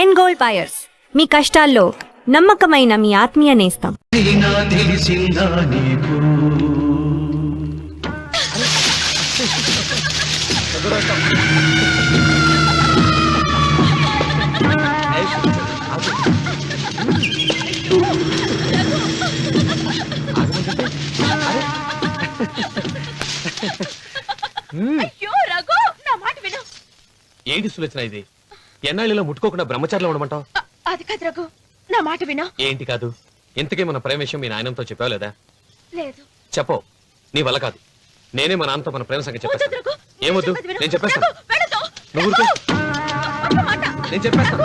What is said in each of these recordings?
ఎన్ gold buyers, మీ కష్టాల్లో నమ్మకమైన మీ ఆత్మీయ నేస్తం. ఏంటి సులోచన ఇది? ఎన్నాళ్ళలో ముట్టుకోకుండా బ్రహ్మచారిలో ఉండమంటావు? అది కాదు రఘు, నా మాట విను. ఏంటి కాదు? ఇంతకీ మన ప్రేమ విషయం మీ నాయనంతో చెప్పావు లేదా? లేదు. చెప్పవు. నీ వల్ల కాదు. నేనే మా నాన్నతో మన ప్రేమ సంగతి చెప్పేస్తాను. ఏమొద్దు, నేను చెప్పేస్తాను. నువ్వు ఊరుకో. నేను చెప్పేస్తాను.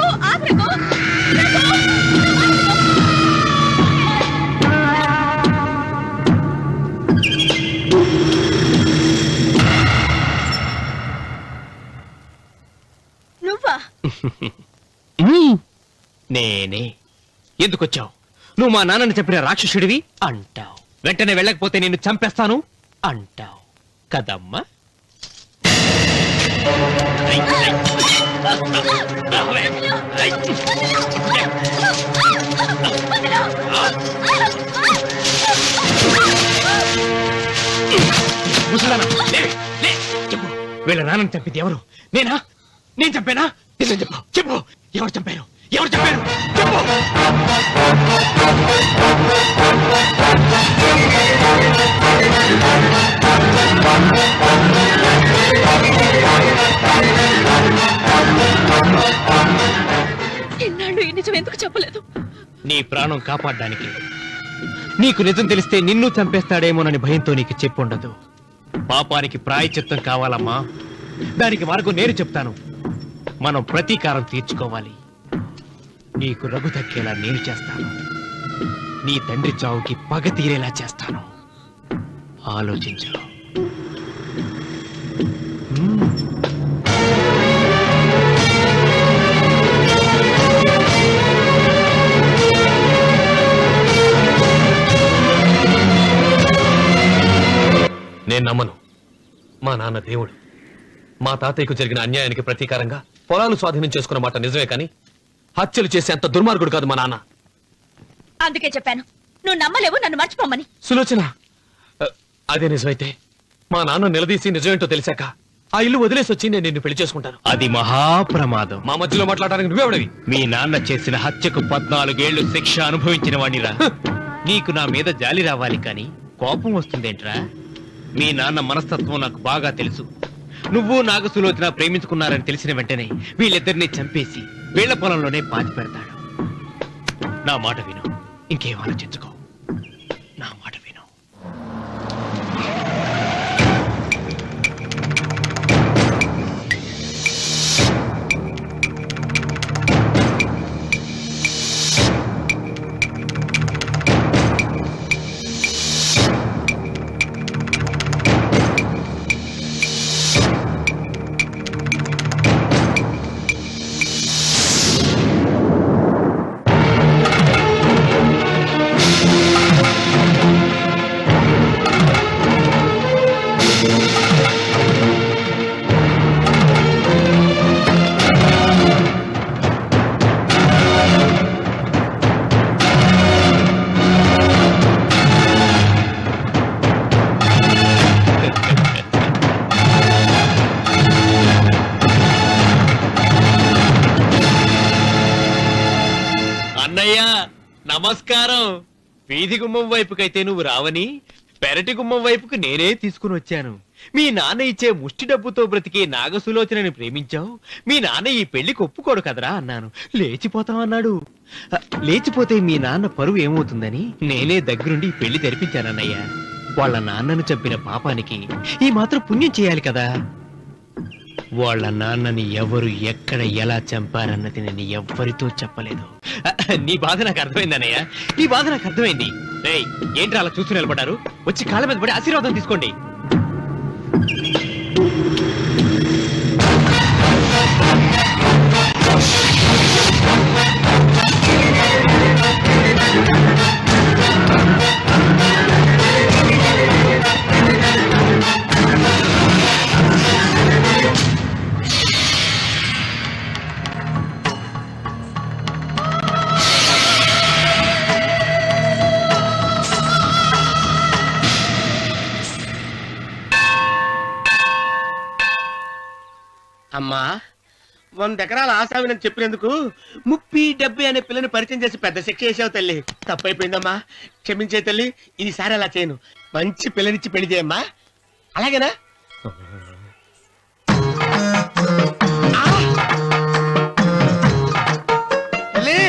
నువ్వా? నేనే. ఎందుకొచ్చావు? నువ్వు మా నాన్నని చెప్పిన రాక్షసుడివి అంటావు. వెంటనే వెళ్ళకపోతే నిన్ను చంపేస్తాను అంటావు కదమ్మా. చెప్పు, వీళ్ళ నాన్నని చంపింది ఎవరు? నేనా? నేను చంపానా? నిజం చెప్పు. చెప్పు, ఎవరు చంపారు? ఎవరు చంపారు? చెప్పు. ఎన్నాళ్ళు ఈ నిజం ఎందుకు చెప్పలేదు? నీ ప్రాణం కాపాడడానికి. నీకు నిజం తెలిస్తే నిన్ను చంపేస్తాడేమోనని భయంతో నీకు చెప్పుండదు. పాపానికి ప్రాయశ్చిత్తం కావాలమ్మా. దానికి మార్గం నేను చెప్తాను. మనం ప్రతీకారం తీర్చుకోవాలి. నీకు రఘు దక్కేలా నేను చేస్తాను. నీ తండ్రి చావుకి పగ తీరేలా చేస్తాను. ఆలోచించు. నేను నమ్మను. మా నాన్న దేవుడు. మా తాతయ్యకు జరిగిన అన్యాయానికి ప్రతీకారంగా పొలాలు స్వాధీనం చేసుకున్న మాట నిజమే, కానీ హత్యలు చేసే అంత దుర్మార్గుడు కాదు మా నాన్న. అందుకే చెప్పాను, నువ్వు నమ్మలేవు, నన్ను మర్చిపోమని. సులోచన, అదే నిజమైతే మా నాన్న నిలదీసి నిజమేంటో తెలిసాక ఆ ఇల్లు వదిలేసి వచ్చి నేను నిన్ను పెళ్లి చేసుకుంటాను. అది మహాప్రమాదం. మా మధ్యలో మాట్లాడడానికి నువ్వెవడవి? మీ నాన్న చేసిన హత్యకు 14 ఏళ్లు శిక్ష అనుభవించిన వాణిరా. నీకు నా మీద జాలి రావాలి కానీ కోపం వస్తుందేంట్రా? మీ నాన్న మనస్తత్వం నాకు బాగా తెలుసు. నువ్వు నాగసులోచన ప్రేమించుకున్నారని తెలిసిన వెంటనే వీళ్ళిద్దరిని చంపేసి వీళ్ల పొలంలోనే పాతి పెడతాడు. నా మాట విను, ఇంకేం ఆలోచించుకో. నా మాట విను. అన్నయ్య నమస్కారం. వీధి గుమ్మం వైపుకైతే నువ్వు రావని పెరటి గుమ్మం వైపుకు నేనే తీసుకుని వచ్చాను. మీ నాన్న ఇచ్చే ముష్టి డబ్బుతో బ్రతికే నాగసులోచనని ప్రేమించావు. మీ నాన్న ఈ పెళ్లికి ఒప్పుకోడు కదరా అన్నాను. లేచిపోతామన్నాడు. లేచిపోతే మీ నాన్న పరువు ఏమవుతుందని నేనే దగ్గరుండి పెళ్లి తెరిపించానన్నయ్య. వాళ్ళ నాన్నను చంపిన పాపానికి ఈ మాత్రం పుణ్యం చేయాలి కదా. వాళ్ళ నాన్నని ఎవరు ఎక్కడ ఎలా చంపారన్నది నేను ఎవ్వరితో చెప్పలేదు. నీ బాధ నాకు అర్థమైంది అన్నయ్య, నీ బాధ నాకు అర్థమైంది. రేయ్, ఏంట్రా అలా చూస్తూ నిలబడ్డారు? వచ్చి కాళ్ళ మీద పడి ఆశీర్వాదం తీసుకోండి. అమ్మా 100 ఎకరాల ఆశావినని చెప్పినందుకు 30-70 అనే పిల్లని పరిచయం చేసి పెద్ద శిక్ష చేసావు తల్లి. తప్పైపోయిందమ్మా, క్షమించే తల్లి. ఈసారి అలా చేయను. మంచి పిల్లనిచ్చి పెళ్లి చేయమ్మా. అలాగేనా? ఆ! తల్లి,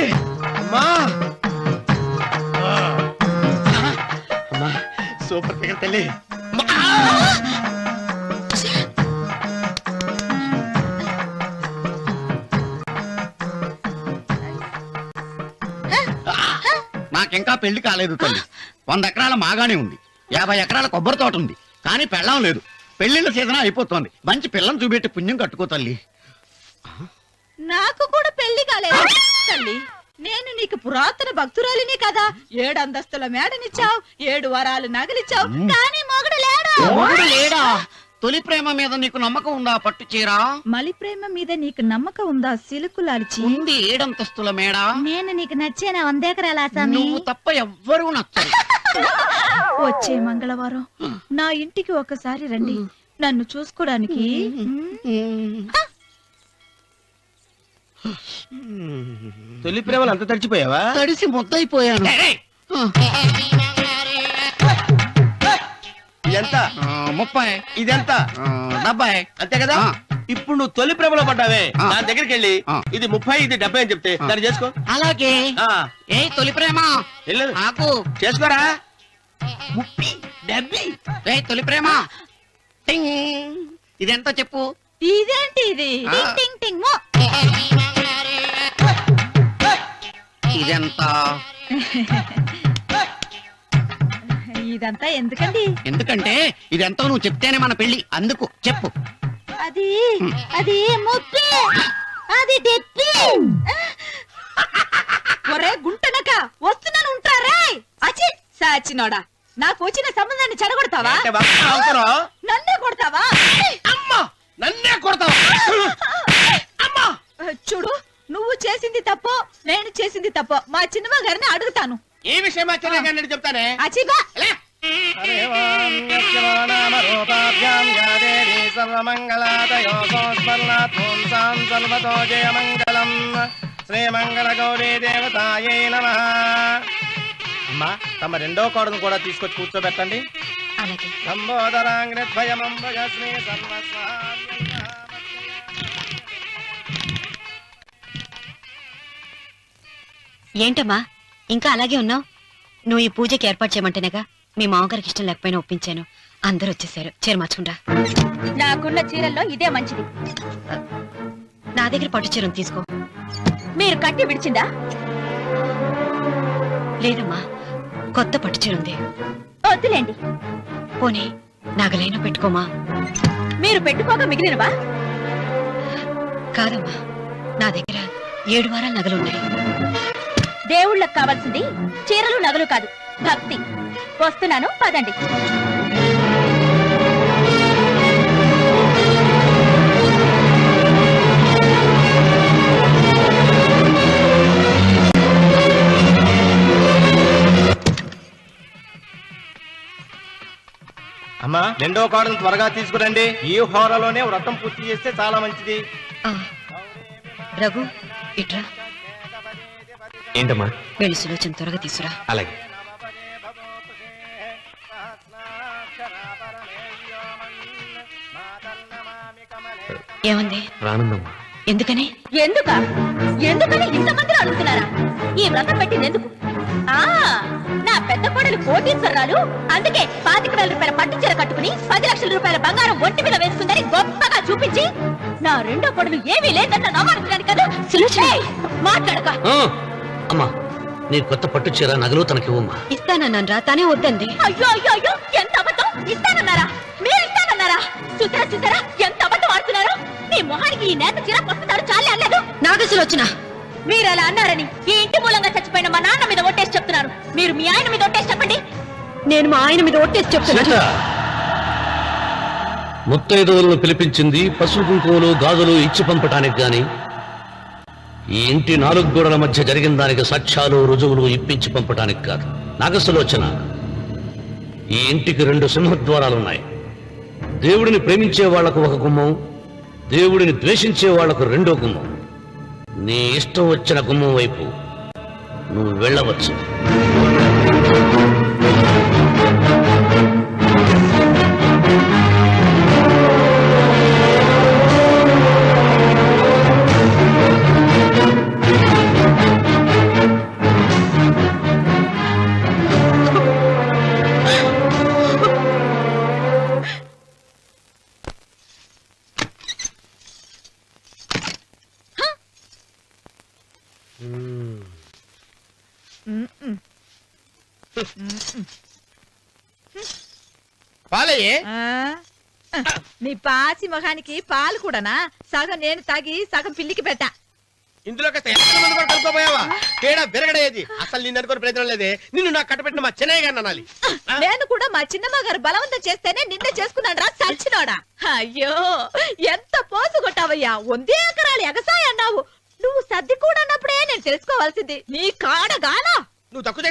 అమ్మా. అమ్మా, సూపర్ ఫిగర్ తల్లి. అమ్మా! నాకింకా పెళ్లి కాలేదు తల్లి. 100 ఎకరాల మాగానే ఉంది, 50 ఎకరాల కొబ్బరి తోట ఉంది, కానీ పెళ్ళం లేదు. పెళ్లిళ్ళ సీజన్ అయిపోతోంది. మంచి పిల్లని చూపెట్టి పుణ్యం కట్టుకో తల్లి. నాకు కూడా పెళ్లి కాలేదు తల్లి. నేను నీకు పురాతన భక్తురాలిని కదా. 7 అంతస్తుల మేడనిచ్చావు, 7 వరాలు నగలిచ్చావు, కానీ మొగుడు లేడు. మొగుడు లేడా? తొలి ప్రేమ మీద నీకు నమ్మకం ఉందా? పట్టు చీరా. మలి ప్రేమ మీద నీకు నమ్మకం ఉందా? సిలుకులాల్చి ఉంది 7 అంతస్తుల మేడ. నేను నీకు నచ్చేనా 100 ఎకరాల ఆసామి? నువ్వు తప్ప ఎవ్వరూ నచ్చరు. వచ్చే మంగళవారం నా ఇంటికి ఒకసారి రండి, నన్ను చూసుకోడానికి. తొలి ప్రేమలు అంత తడిచిపోయావా? తడిసి ముద్దయిపోయాను. ఎంత? 30. ఇదెంత? 70. అంతే కదా. ఆ. ఇప్పుడు నువ్వు తొలి ప్రేమలో పడ్డావే, ఆ. దాని దగ్గరికి వెళ్ళి ఆ. ఇది 30 ఇది 70 అని చెప్తే దాన్ని చేసుకో. అలాగే. ఆ, ఏ తొలి ప్రేమ వెళ్ళు. నాకు చేసుకోరా. 30, 70. ఏ తొలి ప్రేమ టింగ్. ఇదెంత చెప్పు. ఇదేంటి ఇది? ఆ. టింగ్ టింగ్ టింగ్ మో. ఇదెంత. ఇదంతా ఎందుకండి? ఎందుకంటే ఇదెంతో నువ్వు చెప్తేనే మన పెళ్లి. అందుకు చెప్పు. అది అది ముప్పి, అది డెప్పి. ఒరే గుంటనక, వస్తున్నాను ఉంటారా? అచి సాచినోడా, నాకు వచ్చిన సంబంధాన్ని చెడగొడతావా? అంటే బాగా అవసరం. నన్నే కొడతావా? అమ్మా, నన్నే కొడతావా? అమ్మా, చూడు, నువ్వు చేసింది తప్పో నేను చేసింది తప్పో మా చిన్నమ్మ గారిని అడుగుతాను. ఈ విషయం అచ్చనే చెప్తానే. అచిబా శ్రీమంగళ గౌరీ దేవతాయై నమః. అమ్మా, తమ రెండో కోడను కూడా తీసుకొచ్చి కూర్చోబెట్టండి. అలాగే. సంబోధరాంగ్రద్వయమంబయ శ్రీ సర్వస్వ. ఏంటమ్మా ఇంకా అలాగే ఉన్నావు? నువ్వు ఈ పూజకి ఏర్పాటు చేయమంటేనేగా మీ మామగారికి ఇష్టం లేకపోయినా ఒప్పించాను. అందరూ వచ్చేసారు. చీర మార్చుకుంటా. నాకున్న చీరల్లో ఇదే మంచిది. నా దగ్గర పట్టు చీరను తీసుకో. మీరు కట్టి విడిచిందా? లేదమ్మా, కొత్త పట్టు చీర ఉంది. వద్దులేండి. పోనీ నాగలైనా పెట్టుకోమా. మీరు పెట్టుకోక మిగిలినవా? కాదమ్మా, నా దగ్గర 7 వారాల నగలున్నాయి. దేవుళ్ళకు కావాల్సింది చీరలు నగలు కాదు, భక్తి. వస్తున్నాను, పదండి. అమ్మా, రెండో కోడను త్వరగా తీసుకురండి. ఈ హోరలోనే వ్రతం పూర్తి చేస్తే చాలా మంచిది. ఆ, రఘు ఇట్రా. ఏంటమ్మా? వెళ్ళి సులోచన త్వరగా తీసురా. అలాగే. ఏమంది? రానుందమ్మా. ఎందుకని? ఎందుకని ఇంతమంది అడుగుతున్నారా? ఈ వ్రతం పెట్టింది ఎందుకు? ఆ, నా పెద్ద కోడలు కోటీశ్వరరాలు, అందుకే 25,000 రూపాయల పట్టు చీర కట్టుకుని 10 లక్షల రూపాయల బంగారం ఒంటి మీద వేసుకుందని గొప్పగా చూపించి నా రెండో కోడలు ఏమీ లేదన్న నమ్మకానికి కదా. మాట్లాడక. అమ్మా, నీ కొత్త పట్టు చీర నగలు తనకి ఇవ్వమ్మా. ఇస్తానన్నాను, తానే వద్దంది. అయ్యో అయ్యో అయ్యో, ఎంత అబద్ధం! ఇస్తానన్నారా? మీరు ఇస్తానన్నారా? చూసారా చూసారా ఎంత అబద్ధం ఆడుతున్నారు? నీ మొహానికి ఈ నేత చీర వస్తున్నాడు చాలే అనలేదు. నాగ సులోచన, మీరు అలా అన్నారని ఈ ఇంటి మూలంగా చచ్చిపోయిన మా నాన్న మీద ఒట్టేసి చెప్తున్నారు. మీరు మీ ఆయన మీద ఒట్టేసి చెప్పండి. నేను మా ఆయన మీద ఒట్టేసి చెప్తున్నా. ముత్తైదువులను పిలిపించింది పసుపు కుంకుమలు గాజులు ఇచ్చి పంపటానికి గాని, ఈ ఇంటి 4 గోడల మధ్య జరిగిన దానికి సాక్ష్యాలు రుజువులు ఇప్పించి పంపటానికి కాదు. నాగసులోచన, ఈ ఇంటికి 2 సింహద్వారాలున్నాయి. దేవుడిని ప్రేమించే వాళ్లకు ఒక గుమ్మం, దేవుడిని ద్వేషించే వాళ్లకు రెండో గుమ్మం. నీ ఇష్టం వచ్చిన గుమ్మం వైపు నువ్వు వెళ్ళవచ్చు. పాలయ్యే మీ పాసి మొహానికి పాలు కూడానా? సగం నేను తాగి సగం పిల్లికి పెట్టా. ఇందులో కాస్త ఎంత మంది కూడా కలుపుకోపోయావా? తేడా బెరగడేది. అసలు నిన్ను అనుకుని ప్రయత్నం లేదే. నిన్ను నాకు కట్టబెట్టిన మా చెన్నయ్య గారిని అనాలి. నేను కూడా మా చిన్నమ్మ గారు బలవంతం చేస్తేనే నిన్నే చేసుకున్నాను రా చచ్చినోడా. అయ్యో ఎంత పోసు కొట్టావయ్యా. 100 ఎకరాలు ఎగసాయి అన్నావు. నువ్వు సర్ది కూడా అన్నప్పుడే నేను తెలుసుకోవాల్సింది. నీ కాడగానా? నువ్వు తక్కువ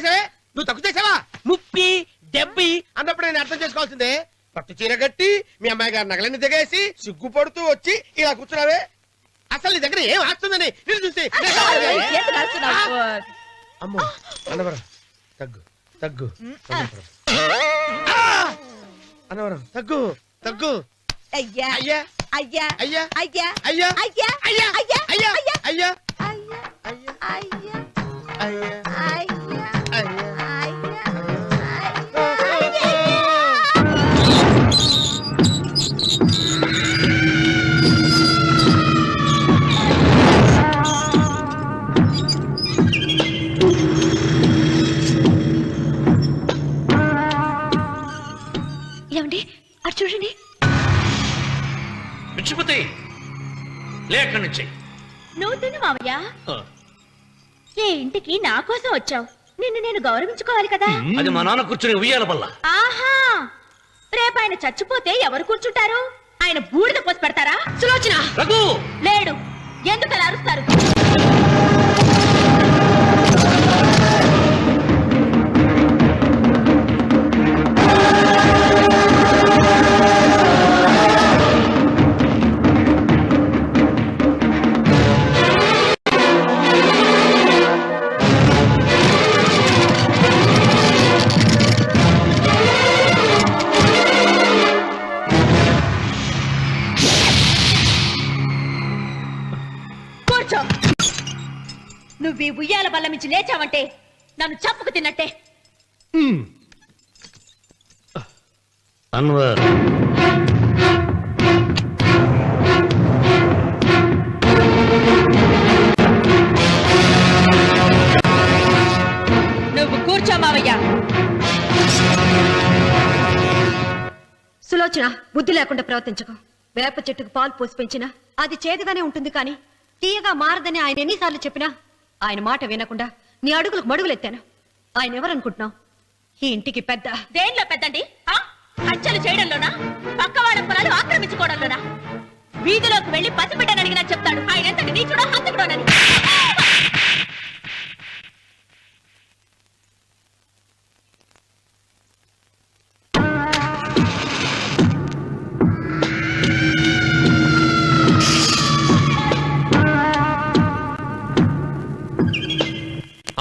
చేసావా? 30, 70 అన్నప్పుడు నేను అర్థం చేసుకోవాల్సిందే. పట్టు చీర కట్టి మీ అమ్మాయి గారు నగలన్నీ దిగేసి సిగ్గుపడుతూ వచ్చి ఇలా కూర్చున్నావే. అసలు నీ దగ్గర ఏం ఆస్తుందని నేను చూసి ఎందుకు అరుస్తున్నావు? అమ్మో అన్నవరం తగ్గు అన్నవరం తగ్గు అయ్యా అయ్యా అయ్యా అయ్యా అయ్యా అయ్యా అయ్యా అయ్యా అయ్యా అయ్యా అయ్యా అయ్యా అయ్యా అయ్యా అయ్యా అయ్యా ఏమండి అటు చూడండి. పిచ్చిపోతే లేక నుంచి నువ్వు తిను మావయ్య. ఏ ఇంటికి నా కోసం వచ్చావు. నిన్ను నేను గౌరవించుకోవాలి కదా. అది మా నాన్న కూర్చుని ఉయ్యాల వల్ల. ఆహా రేపు ఆయన చచ్చిపోతే ఎవరు కూర్చుంటారు? ఆయన బూడిద పోసి పెడతారా? సులోచన రఘు లేడు. ఎందుకు అలా అరుస్తారు? నువ్వు ఈ ఉయ్యాల బల్ల మించి లేచావంటే నన్ను చప్పుకు తిన్నట్టే. అన్వర్ నువ్వు కూర్చో మావయ్య. సులోచన బుద్ధి లేకుండా ప్రవర్తించకు. వేప చెట్టుకు పాలు పోసి పెంచినా అది చేదుగానే ఉంటుంది కానీ తీయగా మారదని ఆయన ఎన్నిసార్లు చెప్పినా ఆయన మాట వినకుండా నీ అడుగులకు మడుగులెత్తాను. ఆయన ఎవరనుకుంటున్నావు? ఈ ఇంటికి పెద్ద. దేనిలో పెద్దండి? హత్యలు చేయడంలోనా? పక్కవాడ పొలాలు ఆక్రమించుకోవడంలోనా? వీధిలోకి వెళ్లి పసిబిడ్డని అడిగినా చెప్తాడు ఆయన ఎంతటి నీచుడో హంతకుడోనని.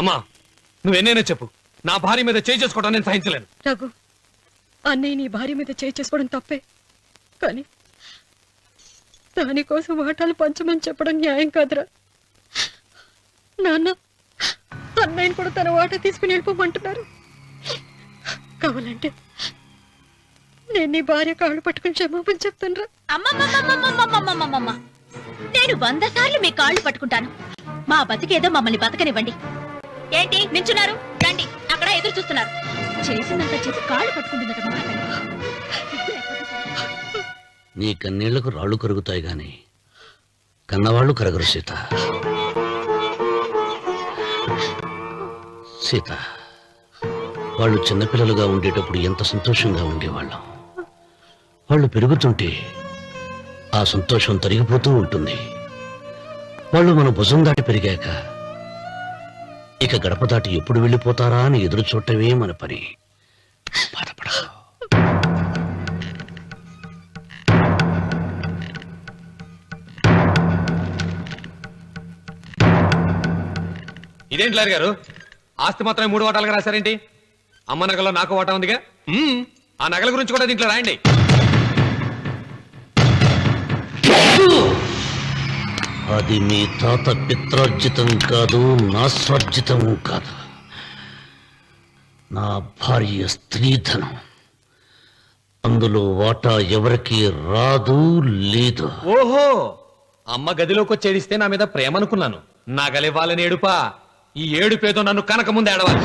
అమ్మా నువ్వెన్నైనా చెప్పు, నా భార్య మీద చేయి చేసుకోవడం నేను సహించలేను. రఘు, అన్నయ్య నీ భార్య మీద చేయి చేసుకోవడం తప్పే, కానీ దానికోసం వాటాలు పంచమని చెప్పడం న్యాయం కాదురా. నాన్న అన్నయ్యని కూడా తన వాటా తీసుకుని వెళ్ళిపోమంటున్నారు. కావాలంటే నేను నీ భార్య కాళ్ళు పట్టుకుని క్షమాపణ చెప్తాను. అమ్మమ్మమ్మమ్మమ్మమ్మమ్మమ్మమ్మ, నేను 100 సార్లు మీ కాళ్ళు పట్టుకుంటాను. మా బతికేదో మమ్మల్ని బతకనివ్వండి. ఏంటి నించున్నారు? రండి, అక్కడ ఎదురు చూస్తున్నారు. చేసిందంతా చేసి కాళ్ళు పట్టుకుంటున్నట్టు మాట్లాడండి. నీ కన్నీళ్లకు రాళ్లు కరుగుతాయి గాని కన్నవాళ్లు కరగరు సీత. సీత, వాళ్ళు చిన్నపిల్లలుగా ఉండేటప్పుడు ఎంత సంతోషంగా ఉండేవాళ్ళం. వాళ్ళు పెరుగుతుంటే ఆ సంతోషం తరిగిపోతూ ఉంటుంది. వాళ్ళు మన భుజం దాటి పెరిగాక ఇక గడప దాటి ఎప్పుడు వెళ్ళిపోతారా అని ఎదురు చూడటమే మన పని. బాధపడకు. ఇదేంటి లాయర్ గారు, ఆస్తి మాత్రమే 3 వాటాలుగా రాశారేంటి? అమ్మ నగలో నాకు వాటా ఉందిగా, ఆ నగల గురించి కూడా దీంట్లో రాయండి. అది మీ తాత పిత్రార్జితం కాదు, నా స్వార్జితం కాదు. నా భార్య స్త్రీధనం. అందులో వాటా ఎవరికి రాదు లేదు. ఓహో, అమ్మ గదిలోకి వచ్చి ఏడిస్తే నా మీద ప్రేమ అనుకున్నాను. నగలివ్వాలని ఏడుపా. ఈ ఏడుపేదో నన్ను కనక ముందు ఏడవాలి.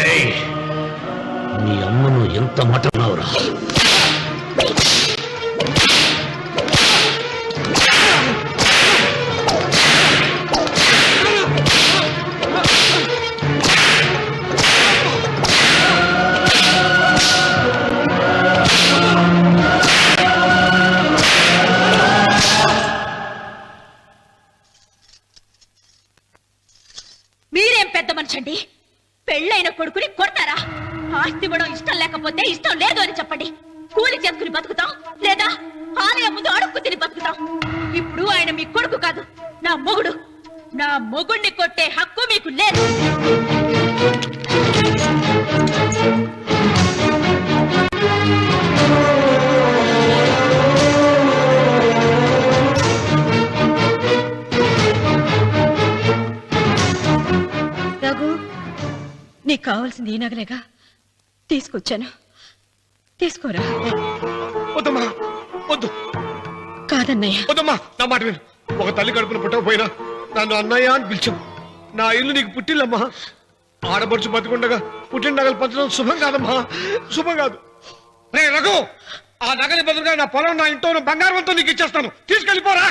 ఏయ్, మీ అమ్మను ఎంత మాట అన్నావురా? మీరేం పెద్ద మనిషి అండి? పెళ్ళైన కొడుకుని కొడతారా? ఆస్తి ఇవ్వడం ఇష్టం లేకపోతే ఇష్టం లేదు అని చెప్పండి. కూలి చేసుకుని బతుకుతాం, లేదా ఆలయం ముందు అడుక్కు తిని బతుకుతాం. ఇప్పుడు ఆయన మీ కొడుకు కాదు, నా మొగుడు. నా మొగుడిని కొట్టే హక్కు మీకు లేదు. రఘు, నీకు కావాల్సింది ఈ నగలేగా, తీసుకొచ్చాను. తీసుకోరా. వద్దమ్మా, వద్దు. కాదన్నయ్య. వద్దమ్మా, నా మాట విను. ఒక తల్లి కడుపున పుట్టకపోయినా నన్ను అన్నయ్య అని పిలిచావు. నా ఇల్లు నీకు పుట్టిల్లమ్మా. ఆడపడుచు బతికుండగా పుట్టిన నగలు పంచడం శుభం కాదమ్మా, శుభం కాదు. రే రఘు, ఆ నగలి బదులుగా నా పొలం, నా ఇంట్లో బంగారంతో నీకు ఇచ్చేస్తాను. తీసుకెళ్ళిపోరా.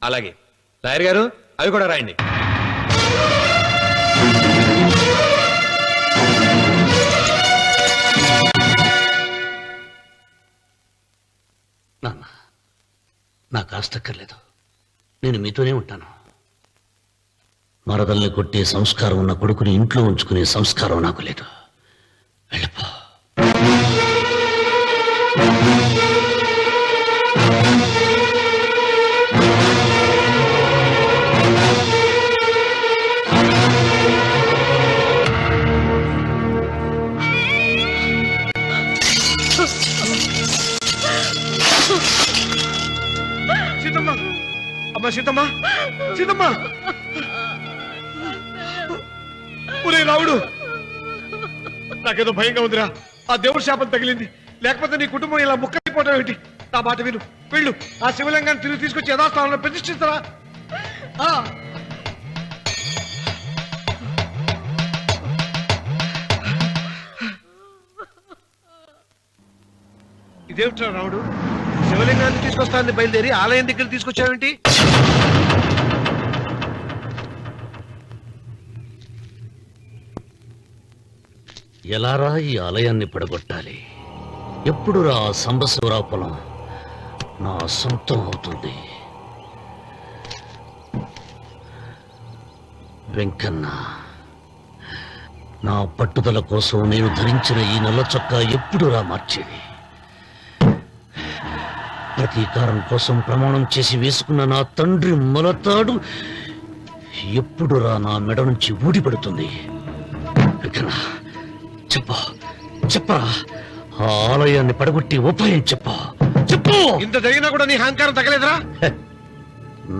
అలాగే లాయర్ గారు, అవి కూడా రాయండి. నాన్న, నాకు ఆస్తక్కర్లేదు. నేను మీతోనే ఉంటాను. మరదల్ని కొట్టే సంస్కారం ఉన్న కొడుకుని ఇంట్లో ఉంచుకునే సంస్కారం నాకు లేదు. వెళ్ళిపో. సీతమ్మ, అమ్మా సీతమ్మ, సీతమ్మ. ఒరే రావుడు, నాకేదో భయంగా ఉందిరా. ఆ దేవుడి శాపం తగిలింది. లేకపోతే నీ కుటుంబం ఇలా ముక్కైపోవటం ఏంటి? నా మాట విను, వెళ్ళు. ఆ శివలింగాన్ని తిరిగి తీసుకొచ్చి యథాస్థానంలో ప్రతిష్ఠిస్తారా? ఇదేమిట్రా రావుడు, శివలింగాన్ని తీసుకొస్తానని బయలుదేరి ఆలయం దగ్గర తీసుకొచ్చావేంటి? ఎలారా ఈ ఆలయాన్ని పడగొట్టాలి? ఎప్పుడు రా సంబశివరావు పొలం నా సొంతం అవుతుంది? వెంకన్న, నా పట్టుదల కోసం నేను ధరించిన ఈ నల్ల చొక్కా ఎప్పుడు రా మార్చేది? ప్రతీకారం కోసం ప్రమాణం చేసి వేసుకున్న నా తండ్రి మొలతాడు ఎప్పుడు రా నా మెడ నుంచి ఊడిపడుతుంది? వెంకన్న, చెప్పరా, ఆ ఆలయాన్ని పడగొట్టి ఉపాయం చెప్పు. ఇంత జరిగినా కూడా నీ అహంకారం తగ్గలేదురా?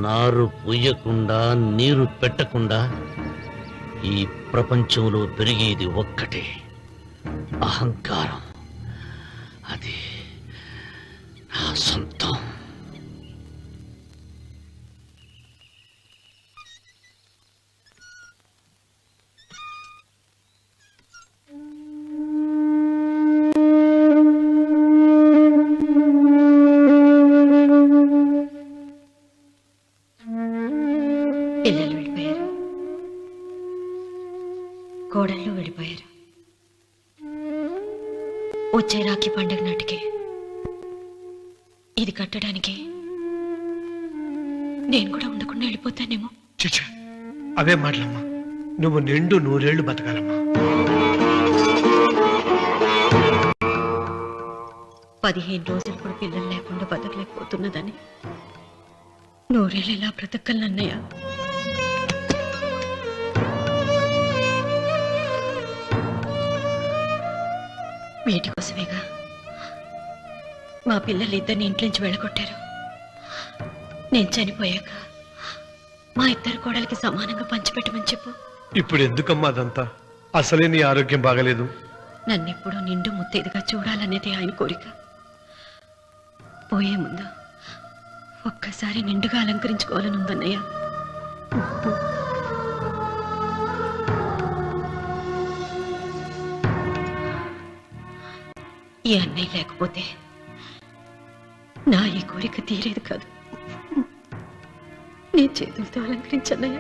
నారు పొయ్యకుండా నీరు పెట్టకుండా ఈ ప్రపంచంలో పెరిగేది ఒక్కటే, అహంకారం. అది నా సొంతం. పిల్లలు వెళ్ళిపోయారు, కోడళ్ళు వెళ్ళిపోయారు. వచ్చే రాఖీ పండగ నాటికి ఇది కట్టడానికి నేను కూడా ఉండకుండా వెళ్ళిపోతానేమో. చిచ్చా, అవే మాటలమ్మా. నువ్వు నిండు 100 ఏళ్లు బతకాలమ్మా. 15 రోజులు కూడా పిల్లలు లేకుండా బతకలేకపోతున్నదని నూరేళ్ళు ఇలా బ్రతకలన్నయ్య. వీటి కోసమేగా మా పిల్లలిద్దరిని ఇంట్లోంచి వెళ్ళగొట్టారు. నేను చనిపోయాక మా ఇద్దరు కోడలికి సమానంగా పంచిపెట్టమని చెప్పు. ఇప్పుడు ఎందుకమ్మా అదంతా? అసలే నీ ఆరోగ్యం బాగలేదు. నన్నెప్పుడు నిండు ముత్తైదుగా చూడాలనేది ఆయన కోరిక. పోయే ముందు ఒక్కసారి నిండుగా అలంకరించుకోవాలని ఉందన్నయ్య. ఈ అన్నయ్య లేకపోతే నా ఈ కోరిక తీరేది కాదు. నీ చేతులతో అలంకరించన్నయ్య.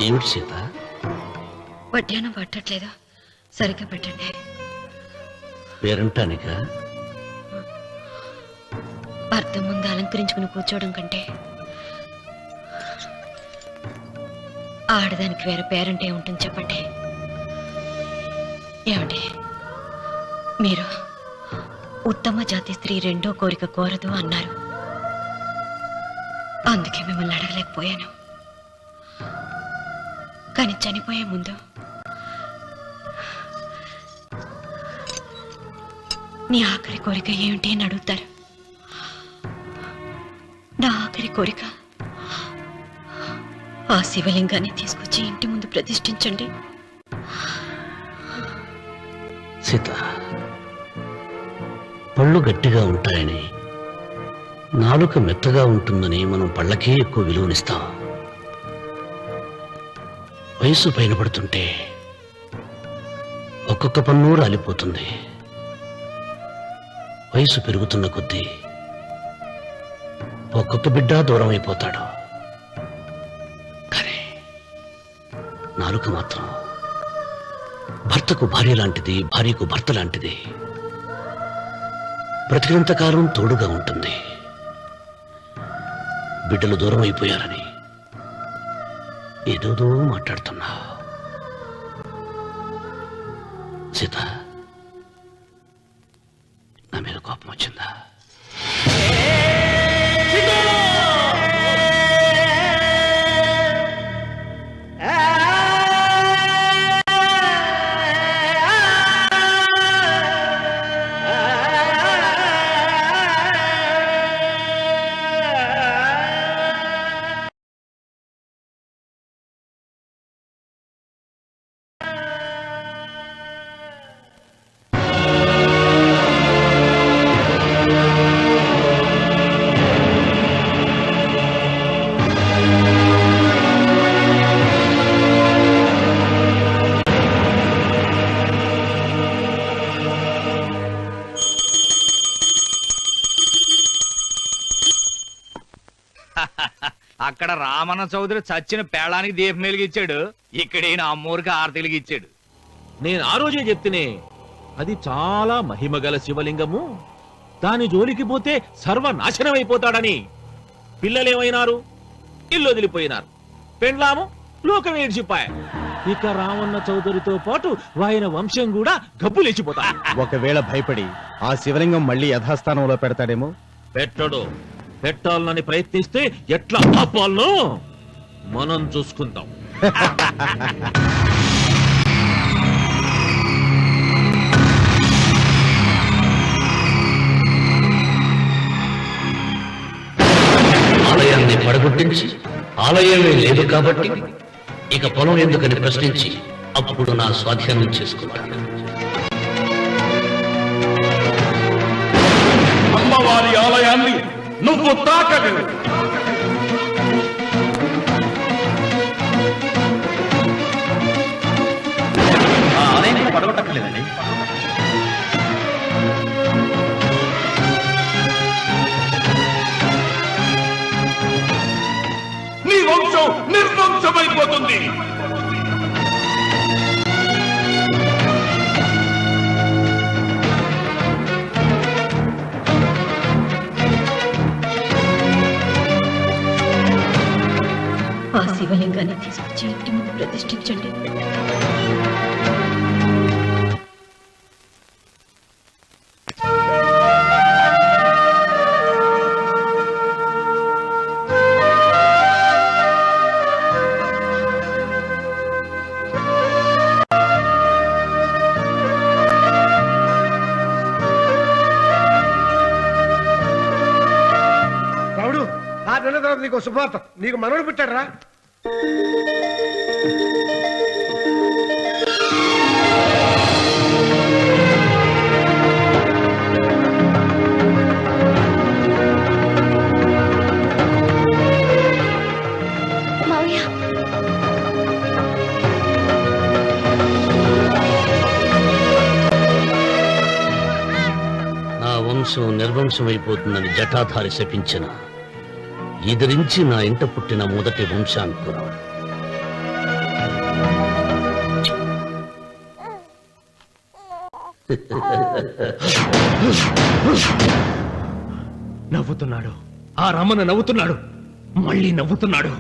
ఏమిటి సీత? వడ్డానం పట్టట్లేదు, సరిగ్గా పెట్టండి. పేరంటానిక అర్థం ముందు అలంకరించుకుని కూర్చోవడం కంటే ఆడదానికి వేరే పేరంటే ఉంటుంది చెప్పండి. ఏమండి, మీరు ఉత్తమ జాతి స్త్రీ రెండో కోరిక కోరదు అన్నారు. అందుకే మిమ్మల్ని అడగలేకపోయాను. కానీ చనిపోయే ముందు నీ ఆఖరి కోరిక ఏమిటి అని అడుగుతారు. నా ఆఖరి కోరిక ఆ శివలింగాన్ని తీసుకొచ్చి ఇంటి ముందు ప్రతిష్ఠించండి. సీత, పళ్ళు గట్టిగా ఉంటాయని, నాలుక మెత్తగా ఉంటుందని మనం పళ్ళకే ఎక్కువ విలువనిస్తాం. వయసు పైన పడుతుంటే ఒక్కొక్క పన్ను రాలిపోతుంది. వయసు పెరుగుతున్న కొద్దీ ఒక్కొక్క బిడ్డ దూరం అయిపోతాడు. కానీ నాలుక మాత్రం భర్తకు భార్య లాంటిది, భార్యకు భర్త లాంటిది. బ్రతికినంతకాలం తోడుగా ఉంటుంది. బిడ్డలు దూరం అయిపోయారని ఏదోదో మాట్లాడుతున్నా. సీత, నా మీద కోపం వచ్చిందా? అక్కడ రామన్న చౌదరి చచ్చిన పేళానికి దీపం వెలిగించాడు, ఇక్కడ ఈయన అమ్మూరికి ఆరతి వెలిగించాడు. నేను ఆ రోజే చెప్తేనే అది చాలా మహిమగల శివలింగము, దాని జోలికి పోతే సర్వనాశనం అయిపోతాడని. పిల్లలేమైనారు? ఇల్లు వదిలిపోయినారు. పెండ్లాము లోకం ఏడ్చిపోయా. ఇక రామన్న చౌదరితో పాటు ఆయన వంశం కూడా గబ్బు లేచిపోతా. ఒకవేళ భయపడి ఆ శివలింగం మళ్ళీ యథాస్థానంలో పెడతాడేమో. పెట్టడు. పెట్టాలని ప్రయత్నిస్తే ఎట్లా ఆపాలనో మనం చూసుకుందాం. ఆలయాన్ని పడగొట్టించి ఆలయమే లేదు కాబట్టి ఇక పొలం ఎందుకని ప్రశ్నించి అప్పుడు నా స్వాధీనం చేసుకుంటాను. అమ్మవారి ఆలయాన్ని నువ్వు తాకలేవు. ఆ ఆలయాన్ని పడగొట్టక పర్వాలేదండి. నీ వంశం నిర్వంశమైపోతుంది. ఆ శివలింగాన్ని తీసుకొచ్చి ఇంటి ముందు ప్రతిష్ఠించండి. రావుడు 6 నెలల తర్వాత నీకు శుభవార్త. నీకు మనవడు పుట్టాడురా. మావయ్య నా వంశం నిర్వంశమైపోతుందని జటాధారి శపించిన ఎదిరించి నా ఇంట పుట్టిన మొదటి వంశాంకురం. నవ్వుతున్నాడు. ఆ రమణ నవ్వుతున్నాడు. మళ్ళీ నవ్వుతున్నాడు.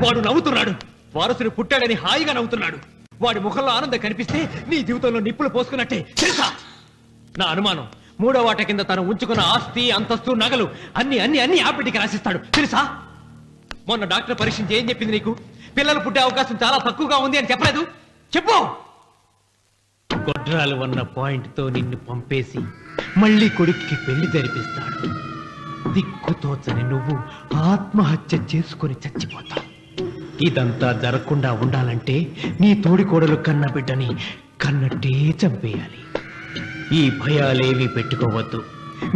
వాడు నవ్వుతున్నాడు. వారసుడు పుట్టాడని హాయిగా నవ్వుతున్నాడు. వాడి ముఖంలో ఆనందం కనిపిస్తే నీ జీవితంలో నిప్పులు పోసుకున్నట్టే తెలుసా? నా అనుమానం 3వ వాట కింద తను ఉంచుకున్న ఆస్తి, అంతస్తు, నగలు అన్ని అన్ని అన్ని ఆ బిడ్డకి రాసిస్తాడు తెలుసా? మొన్న డాక్టర్ పరీక్షించి ఏం చెప్పింది నీకు? పిల్లలు పుట్టే అవకాశం చాలా తక్కువగా ఉంది అని చెప్పలేదు? చెప్పు. గొడ్రాలు అన్న పాయింట్ తో నిన్ను పంపేసి మళ్ళీ కొడుక్కి పెళ్లి జరిపిస్తాడు. దిక్కుతోచని నువ్వు ఆత్మహత్య చేసుకుని చచ్చిపోతావు. ఇదంతా జరగకుండా ఉండాలంటే నీ తోడికోడలు కన్న బిడ్డని కన్నట్టే చంపేయాలి. ఈ భయాలేవి పెట్టుకోవద్దు.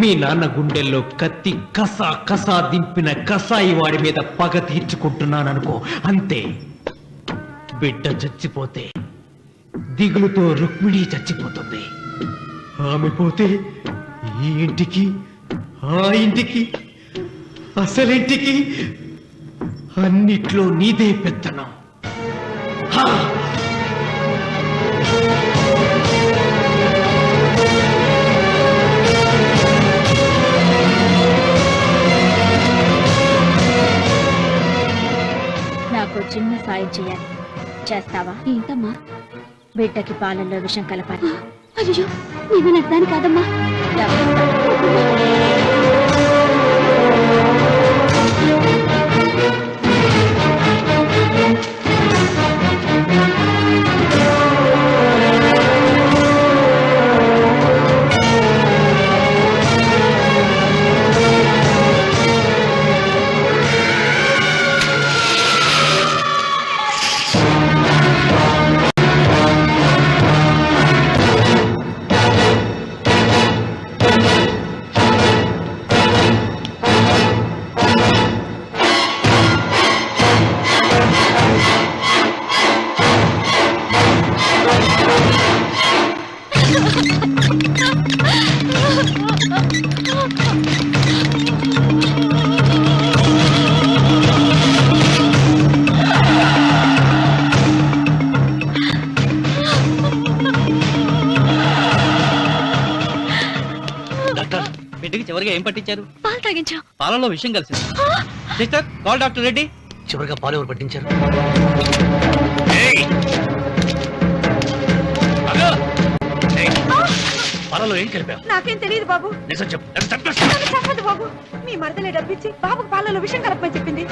మీ నాన్న గుండెల్లో కత్తి కసా కసా దింపిన కసాయి వాడి మీద పగ తీర్చుకుంటున్నాననుకో, అంతే. బిడ్డ చచ్చిపోతే దిగులుతో రుక్మిణి చచ్చిపోతుంది. ఆమె పోతే ఈ ఇంటికి, ఆ ఇంటికి, అసలింటికి అన్నిట్లో నీదే పెత్తనం. నాకు చిన్న సాయం చేయాలి. చేస్తావా? ఏంటమ్మా? బిడ్డకి పాలల్లో విషం కలపాలి. అయ్యో నేను అర్థాన్ని కాదమ్మా. బిడ్డకి చివరిగా ఏం పట్టించారు? పాలు తాగించా. పాలలో విషయం కలిసింది. Sister, call doctor Reddy. చివరిగా పాలు ఎవరు పట్టించారు? పాలలో ఏం కలిపావు? నాకేం తెలియదు బాబు. నిజం చెప్పు. నాకు చెప్పదు బాబు. మీ మరదలే డబ్బిచ్చి బాబుకు పాలలో విషయం కలపమని చెప్పింది.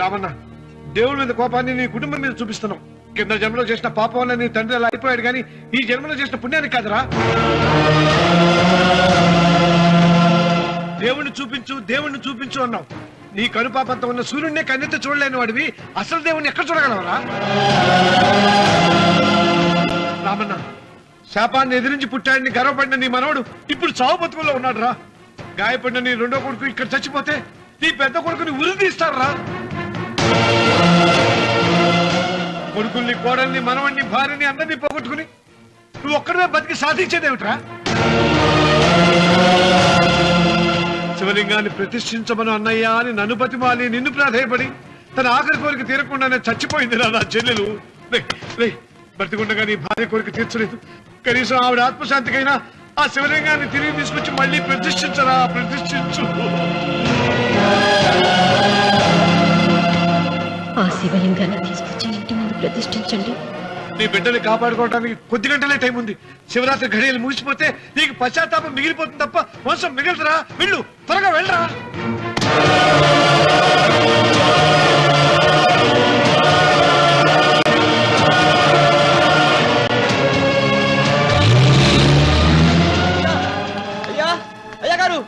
రామన్న, దేవుడి మీద కోపాన్ని నీ కుటుంబం మీద చూపిస్తున్నావు. కింద జన్మలో చేసిన పాపం వల్ల నీ తండ్రి అలా అయిపోయాడు, కానీ ఈ జన్మలో చేసిన పుణ్యానికి కాదురా. దేవుణ్ణి చూపించు అన్నావు. నీ కనుపాపంతో ఉన్న సూర్యుడినే కన్నెత్తి చూడలేని వాడివి అసలు దేవుణ్ణి ఎక్కడ చూడగలవరా? రామన్న, శాపాన్ని ఎదిరించి పుట్టాడని గర్వపడిన నీ మనవడు ఇప్పుడు చావు బతుకుల్లో ఉన్నాడు రా. గాయపడిన నీ రెండో కొడుకు ఇక్కడ చచ్చిపోతే నీ పెద్ద కొడుకుని ఉరి తీస్తారా? కొడుకుల్ని, కోడల్ని, మనవణ్ణి, భార్యని అందరినీ పోగొట్టుకుని నువ్వు ఒక్కడే బతికి సాధించేదేమిట్రా? శివలింగాన్ని ప్రతిష్ఠించమను అన్నయ్యా అని నన్ను బతిమాలి నిన్ను ప్రాధేయపడి తన ఆఖరి కోరిక తీరకుండానే చచ్చిపోయింది నా చెల్లెలు. బ్రతికుండగా నీ భార్య కోరిక తీర్చలేదు. కనీసం ఆవిడ ఆత్మశాంతికైనా ఆ శివలింగాన్ని తిరిగి తీసుకొచ్చి మళ్ళీ ప్రతిష్ఠించరా, ప్రతిష్ఠించు. ఆ శివలింగాన్ని తీసుకొచ్చి ఇంటి ముందు ప్రతిష్ఠించండి. నీ బిడ్డని కాపాడుకోవడానికి కొద్ది గంటలే టైం ఉంది. శివరాత్రి ఘడియలు ముగిసిపోతే నీకు పశ్చాత్తాపం మిగిలిపోతుంది తప్ప వంశం మిగలదురా. వెళ్ళు, త్వరగా వెళ్ళరా. అయ్యా గారు,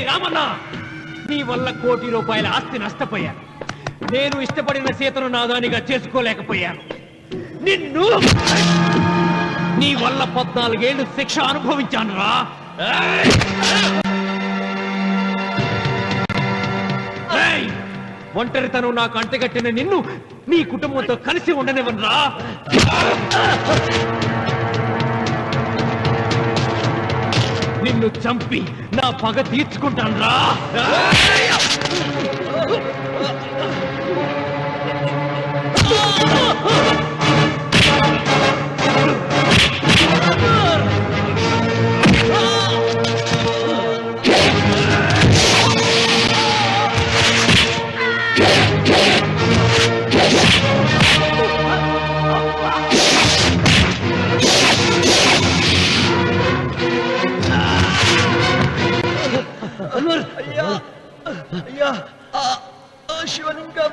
రామన్నా, నీ వల్ల ₹1 కోటి ఆస్తి నష్టపోయాను. నేను ఇష్టపడిన సీతను నాదానిగా చేసుకోలేకపోయాను. నిన్ను నీ వల్ల 14 ఏళ్ళు శిక్ష అనుభవించాను రా. ఒంటరితనం నాకు అంటగట్టిన నిన్ను నీ కుటుంబంతో కలిసి ఉండనివ్వనురా. నిన్ను చంపి నా పగ తీర్చుకుంటాను రా. అయ్యా, శివలింగం.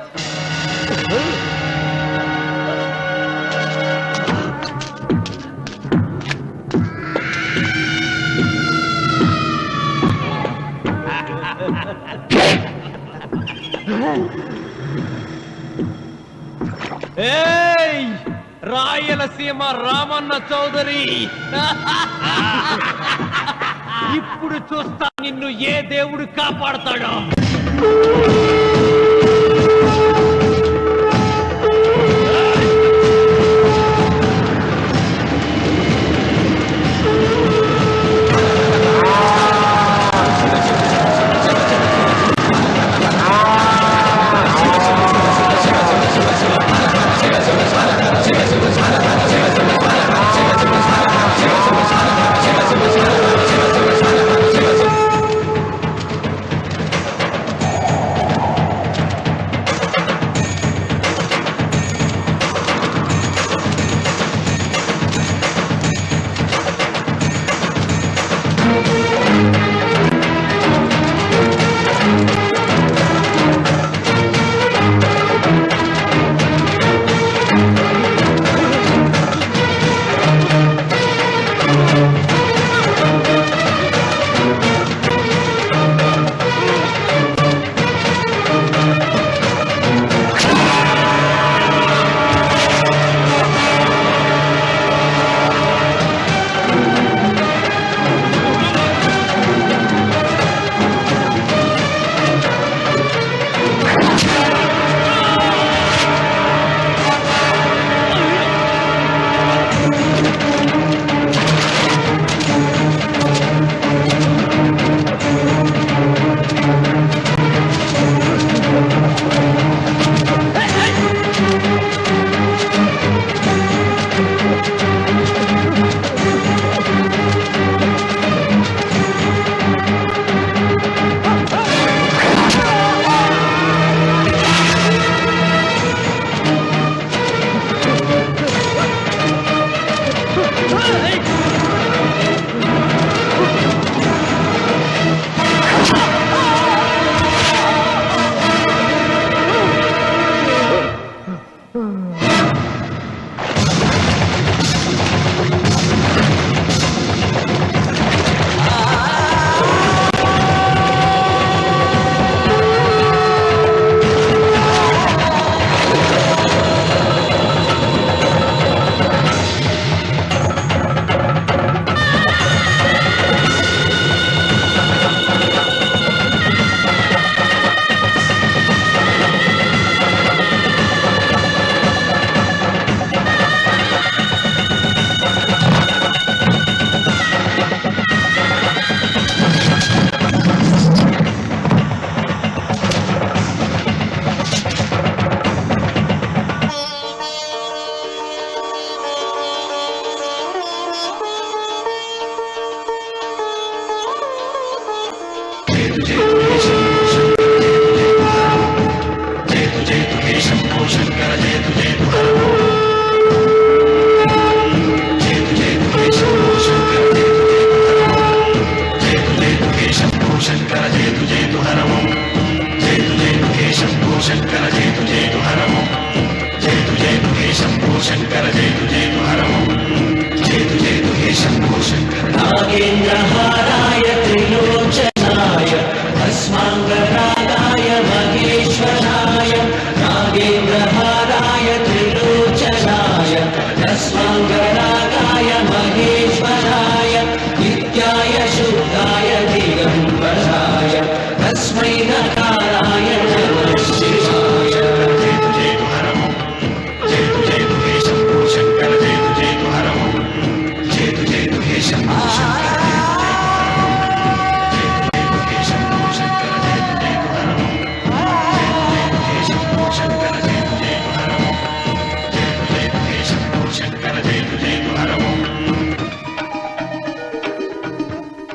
ఏయ్, రాయలసీమ రామన్న చౌదరి, ఇప్పుడు చూస్తా నిన్ను ఏ దేవుడు కాపాడతాడో.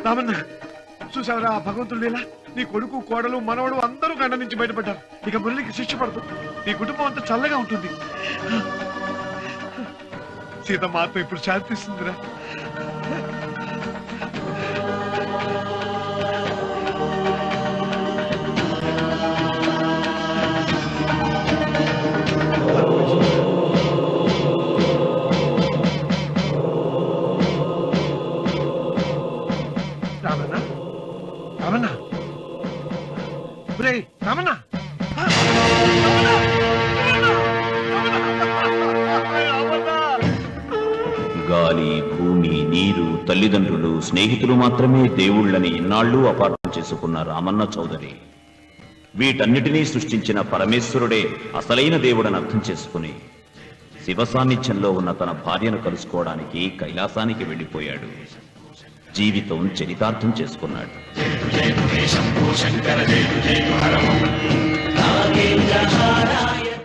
రామన్న చూసావరా భగవంతుడు లీలా, నీ కొడుకు కోడలు మనవడు అందరూ గండ నుంచి బయటపడ్డారు. ఇక మురళికి శిక్ష పడదు, నీ కుటుంబం అంతా చల్లగా ఉంటుంది. సీతమ్మ ఆత్మ ఇప్పుడు శాంతిస్తుందిరా. రామన్న రామన్న రామన్న గాలి, భూమి, నీరు, తల్లిదండ్రులు, స్నేహితులు మాత్రమే దేవుళ్ళని ఇన్నాళ్ళు అపార్థం చేసుకున్న రామన్న చౌదరి వీటన్నిటినీ సృష్టించిన పరమేశ్వరుడే అసలైన దేవుడని అర్థం చేసుకుని శివ సాన్నిధ్యంలో ఉన్న తన భార్యను కలుసుకోవడానికి కైలాసానికి వెళ్ళిపోయాడు. జీవితం చరితార్థం చేసుకున్నాడు.